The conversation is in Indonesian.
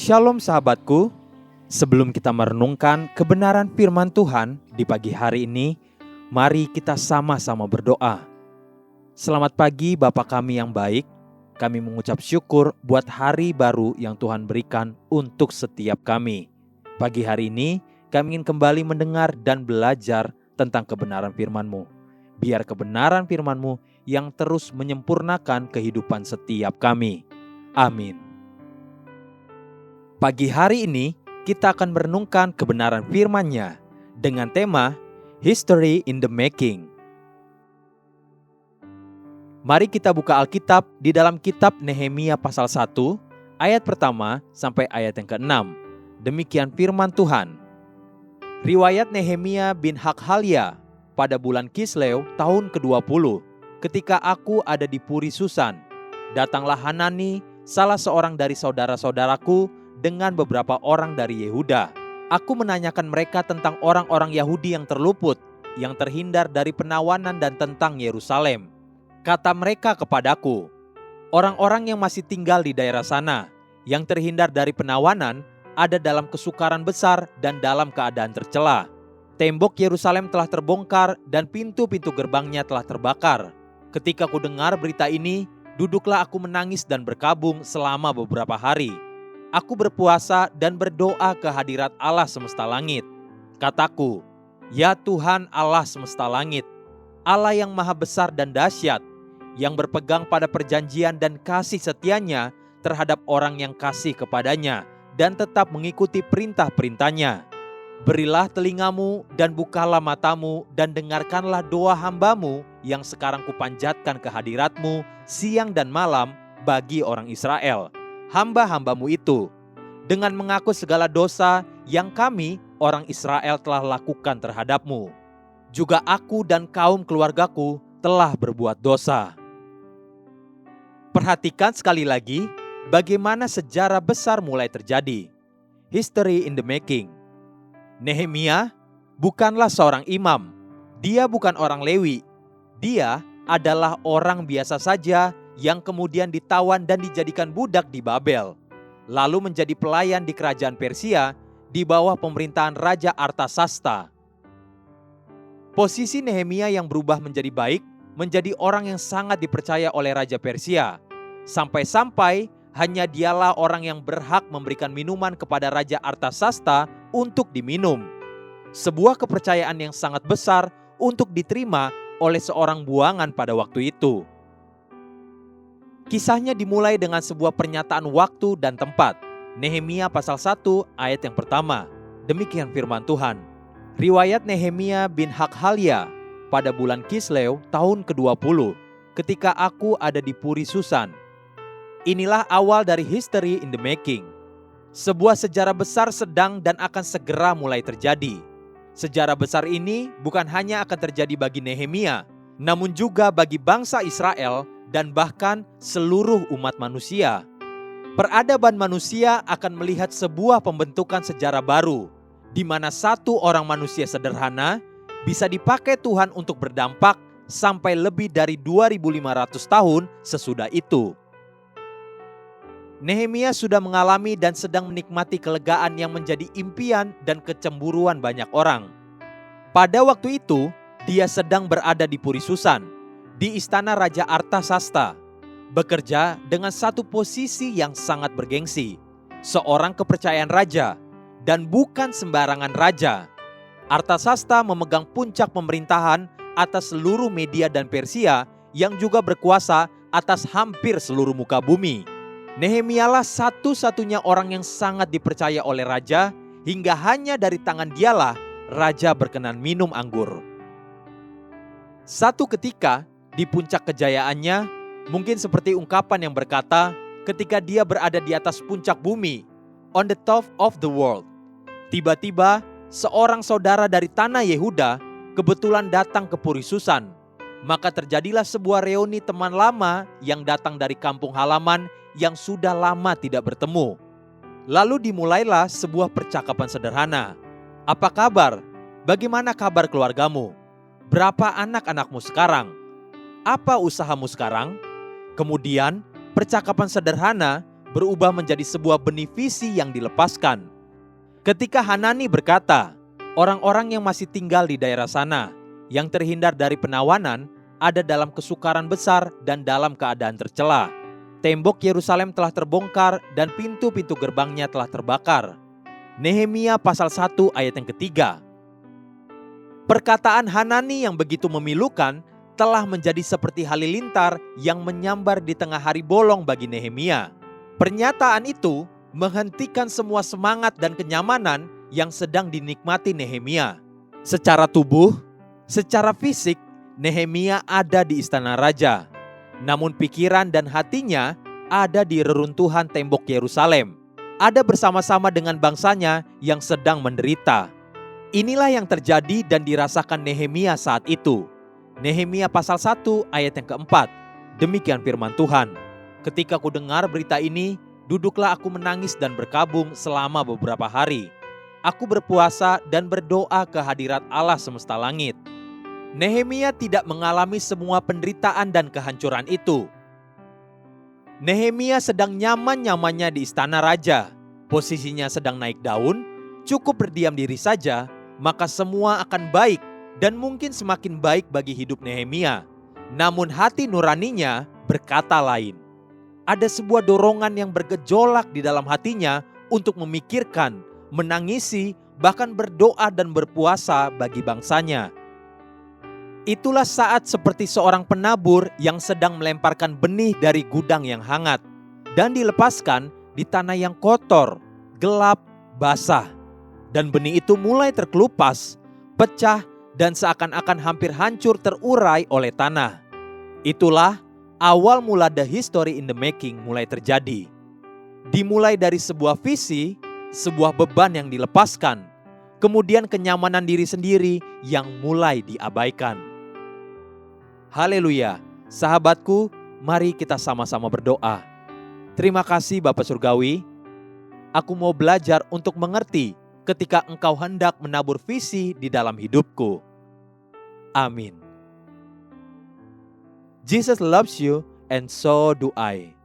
Shalom sahabatku, sebelum kita merenungkan kebenaran firman Tuhan di pagi hari ini, mari kita sama-sama berdoa. Selamat pagi Bapa kami yang baik, kami mengucap syukur buat hari baru yang Tuhan berikan untuk setiap kami. Pagi hari ini, kami ingin kembali mendengar dan belajar tentang kebenaran firman-Mu. Biar kebenaran firman-Mu yang terus menyempurnakan kehidupan setiap kami. Amin. Pagi hari ini, kita akan merenungkan kebenaran firman-Nya dengan tema History in the Making. Mari kita buka Alkitab di dalam kitab Nehemia pasal 1, ayat pertama sampai ayat yang ke-6. Demikian firman Tuhan. Riwayat Nehemia bin Hakhalia pada bulan Kislew tahun ke-20, ketika aku ada di Puri Susan, datanglah Hanani, salah seorang dari saudara-saudaraku, dengan beberapa orang dari Yehuda. Aku menanyakan mereka tentang orang-orang Yahudi yang terluput, yang terhindar dari penawanan dan tentang Yerusalem. Kata mereka kepadaku, orang-orang yang masih tinggal di daerah sana, yang terhindar dari penawanan, ada dalam kesukaran besar dan dalam keadaan tercela. Tembok Yerusalem telah terbongkar dan pintu-pintu gerbangnya telah terbakar. Ketika ku dengar berita ini, duduklah aku menangis dan berkabung selama beberapa hari. Aku berpuasa dan berdoa ke hadirat Allah semesta langit. Kataku, ya Tuhan Allah semesta langit, Allah yang maha besar dan dahsyat, yang berpegang pada perjanjian dan kasih setianya terhadap orang yang kasih kepadanya dan tetap mengikuti perintah-perintahnya. Berilah telingamu dan bukalah matamu dan dengarkanlah doa hambamu yang sekarang kupanjatkan ke hadiratmu siang dan malam bagi orang Israel, hamba-hambamu itu, dengan mengaku segala dosa yang kami, orang Israel, telah lakukan terhadapmu. Juga aku dan kaum keluargaku telah berbuat dosa. Perhatikan sekali lagi bagaimana sejarah besar mulai terjadi. History in the making. Nehemia bukanlah seorang imam. Dia bukan orang Lewi. Dia adalah orang biasa saja yang kemudian ditawan dan dijadikan budak di Babel, lalu menjadi pelayan di kerajaan Persia di bawah pemerintahan Raja Artasasta. Posisi Nehemia yang berubah menjadi baik, menjadi orang yang sangat dipercaya oleh Raja Persia, sampai-sampai hanya dialah orang yang berhak memberikan minuman kepada Raja Artasasta untuk diminum. Sebuah kepercayaan yang sangat besar untuk diterima oleh seorang buangan pada waktu itu. Kisahnya dimulai dengan sebuah pernyataan waktu dan tempat. Nehemia pasal 1 ayat yang pertama. Demikian firman Tuhan. Riwayat Nehemia bin Hakhalia pada bulan Kislew tahun ke-20, ketika aku ada di Puri Susan. Inilah awal dari history in the making. Sebuah sejarah besar sedang dan akan segera mulai terjadi. Sejarah besar ini bukan hanya akan terjadi bagi Nehemia, namun juga bagi bangsa Israel dan bahkan seluruh umat manusia. Peradaban manusia akan melihat sebuah pembentukan sejarah baru, di mana satu orang manusia sederhana bisa dipakai Tuhan untuk berdampak sampai lebih dari 2.500 tahun sesudah itu. Nehemia sudah mengalami dan sedang menikmati kelegaan yang menjadi impian dan kecemburuan banyak orang. Pada waktu itu, dia sedang berada di Puri Susan, di istana Raja Artasasta, bekerja dengan satu posisi yang sangat bergengsi, seorang kepercayaan raja, dan bukan sembarangan raja. Artasasta memegang puncak pemerintahan atas seluruh Media dan Persia yang juga berkuasa atas hampir seluruh muka bumi. Nehemialah satu-satunya orang yang sangat dipercaya oleh raja, hingga hanya dari tangan dialah raja berkenan minum anggur. Satu ketika, di puncak kejayaannya, mungkin seperti ungkapan yang berkata, ketika dia berada di atas puncak bumi, on the top of the world. Tiba-tiba, seorang saudara dari tanah Yehuda kebetulan datang ke Puri Susan. Maka terjadilah sebuah reuni teman lama yang datang dari kampung halaman yang sudah lama tidak bertemu. Lalu dimulailah sebuah percakapan sederhana. Apa kabar? Bagaimana kabar keluargamu? Berapa anak-anakmu sekarang? Apa usahamu sekarang? Kemudian percakapan sederhana berubah menjadi sebuah benih visi yang dilepaskan. Ketika Hanani berkata, orang-orang yang masih tinggal di daerah sana, yang terhindar dari penawanan, ada dalam kesukaran besar dan dalam keadaan tercela. Tembok Yerusalem telah terbongkar dan pintu-pintu gerbangnya telah terbakar. Nehemia pasal 1 ayat yang ketiga. Perkataan Hanani yang begitu memilukan telah menjadi seperti halilintar yang menyambar di tengah hari bolong bagi Nehemia. Pernyataan itu menghentikan semua semangat dan kenyamanan yang sedang dinikmati Nehemia. Secara tubuh, secara fisik, Nehemia ada di istana raja. Namun pikiran dan hatinya ada di reruntuhan tembok Yerusalem. Ada bersama-sama dengan bangsanya yang sedang menderita. Inilah yang terjadi dan dirasakan Nehemia saat itu. Nehemia pasal 1 ayat yang keempat. Demikian firman Tuhan. Ketika ku dengar berita ini, duduklah aku menangis dan berkabung selama beberapa hari. Aku berpuasa dan berdoa ke hadirat Allah semesta langit. Nehemia tidak mengalami semua penderitaan dan kehancuran itu. Nehemia sedang nyaman-nyamannya di istana raja. Posisinya sedang naik daun, cukup berdiam diri saja, maka semua akan baik dan mungkin semakin baik bagi hidup Nehemia. Namun hati nuraninya berkata lain. Ada sebuah dorongan yang bergejolak di dalam hatinya untuk memikirkan, menangisi, bahkan berdoa dan berpuasa bagi bangsanya. Itulah saat seperti seorang penabur yang sedang melemparkan benih dari gudang yang hangat dan dilepaskan di tanah yang kotor, gelap, basah. Dan benih itu mulai terkelupas, pecah, dan seakan-akan hampir hancur terurai oleh tanah. Itulah awal mula The History in the Making mulai terjadi. Dimulai dari sebuah visi, sebuah beban yang dilepaskan, kemudian kenyamanan diri sendiri yang mulai diabaikan. Haleluya, sahabatku, mari kita sama-sama berdoa. Terima kasih Bapa Surgawi, aku mau belajar untuk mengerti ketika Engkau hendak menabur visi di dalam hidupku. Amin. Jesus loves you and so do I.